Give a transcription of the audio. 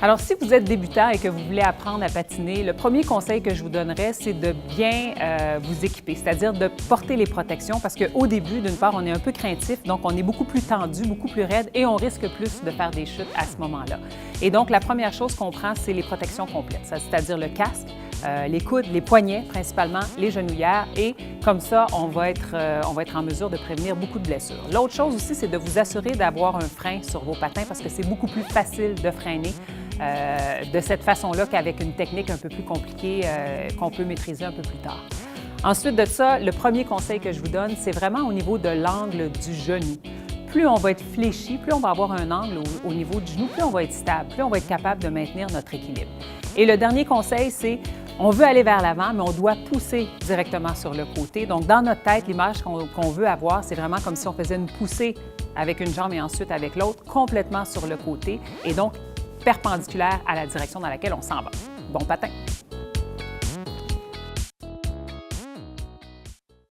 Alors, si vous êtes débutant et que vous voulez apprendre à patiner, le premier conseil que je vous donnerais, c'est de bien vous équiper, c'est-à-dire de porter les protections parce qu'au début, d'une part, on est un peu craintif, donc on est beaucoup plus tendu, beaucoup plus raide et on risque plus de faire des chutes à ce moment-là. Et donc, la première chose qu'on prend, c'est les protections complètes, c'est-à-dire le casque, les coudes, les poignets principalement, les genouillères et comme ça, on va être en mesure de prévenir beaucoup de blessures. L'autre chose aussi, c'est de vous assurer d'avoir un frein sur vos patins parce que c'est beaucoup plus facile de freiner de cette façon-là qu'avec une technique un peu plus compliquée qu'on peut maîtriser un peu plus tard. Ensuite de ça, le premier conseil que je vous donne, c'est vraiment au niveau de l'angle du genou. Plus on va être fléchi, plus on va avoir un angle au niveau du genou, plus on va être stable, plus on va être capable de maintenir notre équilibre. Et le dernier conseil, c'est on veut aller vers l'avant, mais on doit pousser directement sur le côté. Donc, dans notre tête, l'image qu'on veut avoir, c'est vraiment comme si on faisait une poussée avec une jambe et ensuite avec l'autre, complètement sur le côté et donc perpendiculaire à la direction dans laquelle on s'en va. Bon patin!